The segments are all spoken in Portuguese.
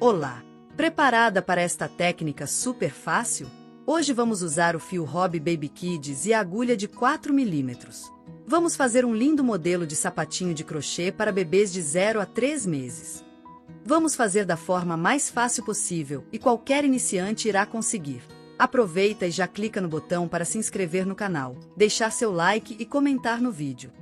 Olá! Preparada para esta técnica super fácil? Hoje vamos usar o fio Hobby Baby Kids e a agulha de 4 milímetros. Vamos fazer um lindo modelo de sapatinho de crochê para bebês de 0 a 3 meses. Vamos fazer da forma mais fácil possível e qualquer iniciante irá conseguir. Aproveita e já clica no botão para se inscrever no canal, deixar seu like e comentar no vídeo.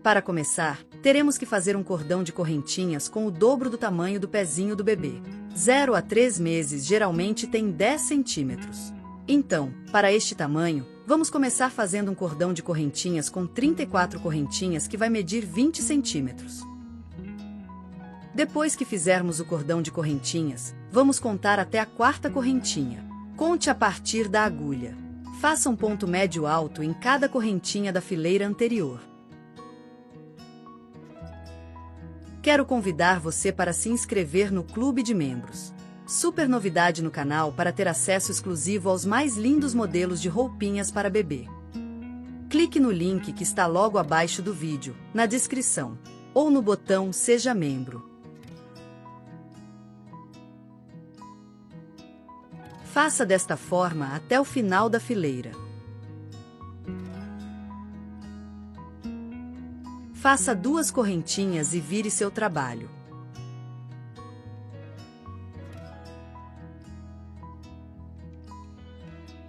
Para começar, teremos que fazer um cordão de correntinhas com o dobro do tamanho do pezinho do bebê. 0 a 3 meses geralmente tem 10 centímetros. Então, para este tamanho, vamos começar fazendo um cordão de correntinhas com 34 correntinhas que vai medir 20 centímetros. Depois que fizermos o cordão de correntinhas, vamos contar até a quarta correntinha. Conte a partir da agulha. Faça um ponto médio alto em cada correntinha da fileira anterior. Quero convidar você para se inscrever no Clube de Membros. Super novidade no canal para ter acesso exclusivo aos mais lindos modelos de roupinhas para bebê. Clique no link que está logo abaixo do vídeo, na descrição, ou no botão Seja Membro. Faça desta forma até o final da fileira. Faça 2 correntinhas e vire seu trabalho.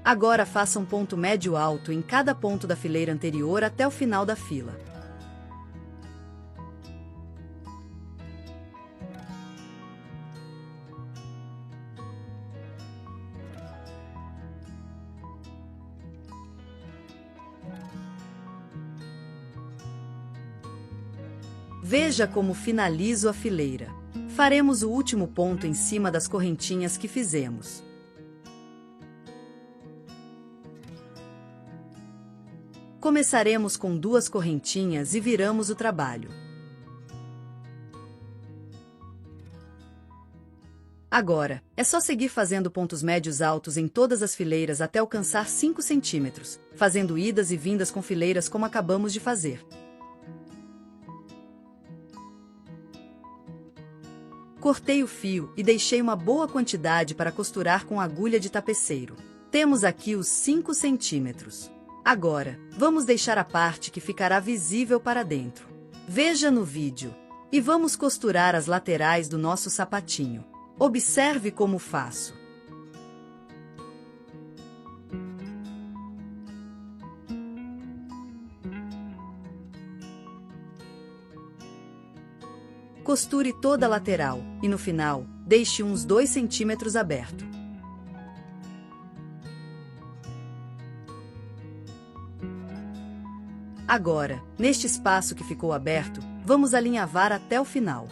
Agora faça um ponto médio alto em cada ponto da fileira anterior até o final da fila. Veja como finalizo a fileira. Faremos o último ponto em cima das correntinhas que fizemos. Começaremos com 2 correntinhas e viramos o trabalho. Agora, é só seguir fazendo pontos médios altos em todas as fileiras até alcançar 5 centímetros, fazendo idas e vindas com fileiras como acabamos de fazer. Cortei o fio e deixei uma boa quantidade para costurar com agulha de tapeceiro. Temos aqui os 5 centímetros. Agora, vamos deixar a parte que ficará visível para dentro. Veja no vídeo. E vamos costurar as laterais do nosso sapatinho. Observe como faço. Costure toda a lateral e, no final, deixe uns 2 centímetros aberto. Agora, neste espaço que ficou aberto, vamos alinhavar até o final.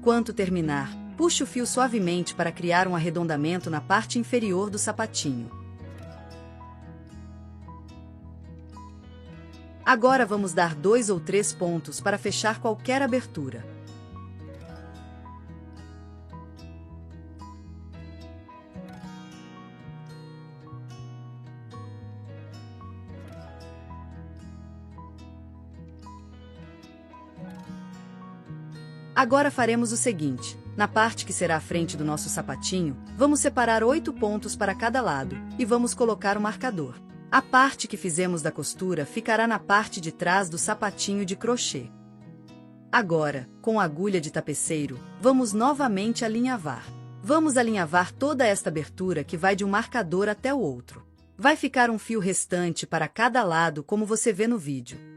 Quando terminar, puxe o fio suavemente para criar um arredondamento na parte inferior do sapatinho. Agora vamos dar 2 ou 3 pontos para fechar qualquer abertura. Agora faremos o seguinte: na parte que será a frente do nosso sapatinho, vamos separar 8 pontos para cada lado, e vamos colocar o marcador. A parte que fizemos da costura ficará na parte de trás do sapatinho de crochê. Agora, com a agulha de tapeceiro, vamos novamente alinhavar. Vamos alinhavar toda esta abertura que vai de um marcador até o outro. Vai ficar um fio restante para cada lado, como você vê no vídeo.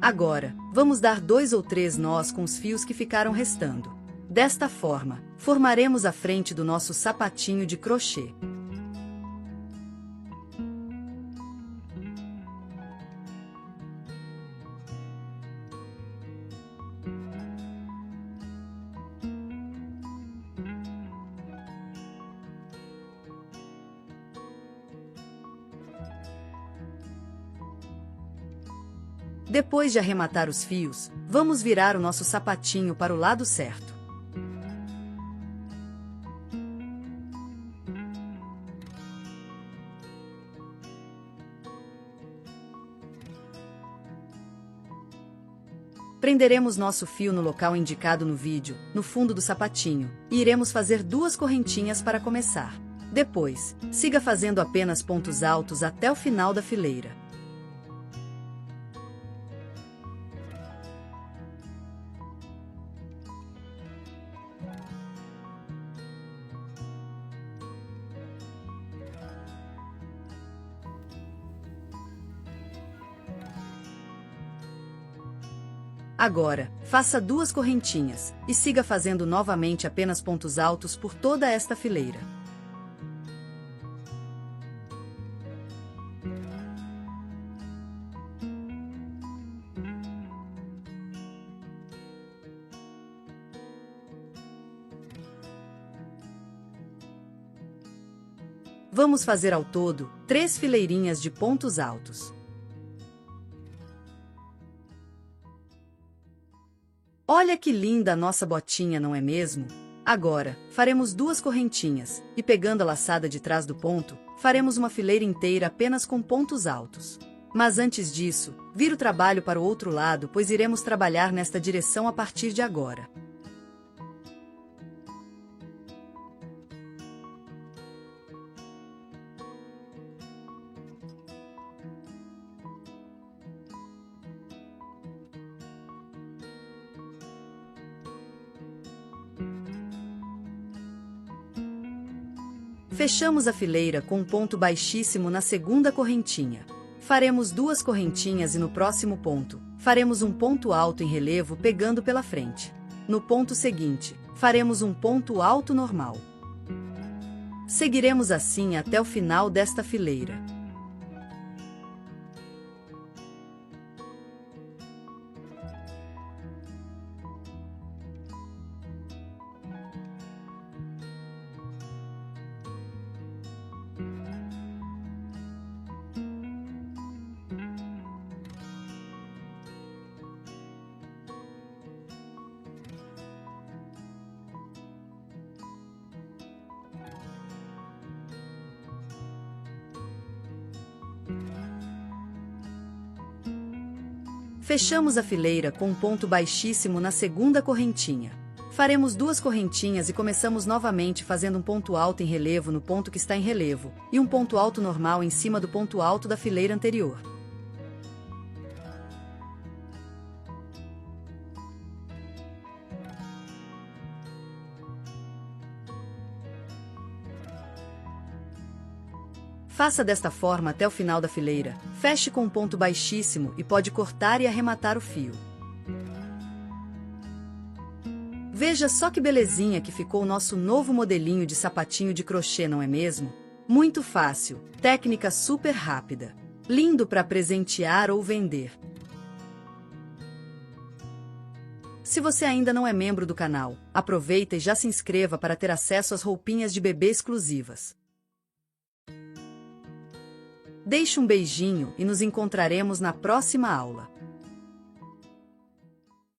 Agora, vamos dar 2 ou 3 nós com os fios que ficaram restando. Desta forma, formaremos a frente do nosso sapatinho de crochê. Depois de arrematar os fios, vamos virar o nosso sapatinho para o lado certo. Prenderemos nosso fio no local indicado no vídeo, no fundo do sapatinho, e iremos fazer 2 correntinhas para começar. Depois, siga fazendo apenas pontos altos até o final da fileira. Agora, faça 2 correntinhas, e siga fazendo novamente apenas pontos altos por toda esta fileira. Vamos fazer ao todo 3 fileirinhas de pontos altos. Olha que linda a nossa botinha, não é mesmo? Agora, faremos 2 correntinhas, e pegando a laçada de trás do ponto, faremos uma fileira inteira apenas com pontos altos. Mas antes disso, vira o trabalho para o outro lado, pois iremos trabalhar nesta direção a partir de agora. Fechamos a fileira com um ponto baixíssimo na segunda correntinha. Faremos 2 correntinhas e no próximo ponto, faremos um ponto alto em relevo pegando pela frente. No ponto seguinte, faremos um ponto alto normal. Seguiremos assim até o final desta fileira. Fechamos a fileira com um ponto baixíssimo na segunda correntinha. Faremos 2 correntinhas e começamos novamente fazendo um ponto alto em relevo no ponto que está em relevo, e um ponto alto normal em cima do ponto alto da fileira anterior. Faça desta forma até o final da fileira, feche com um ponto baixíssimo e pode cortar e arrematar o fio. Veja só que belezinha que ficou o nosso novo modelinho de sapatinho de crochê, não é mesmo? Muito fácil, técnica super rápida. Lindo para presentear ou vender. Se você ainda não é membro do canal, aproveita e já se inscreva para ter acesso às roupinhas de bebê exclusivas. Deixe um beijinho e nos encontraremos na próxima aula.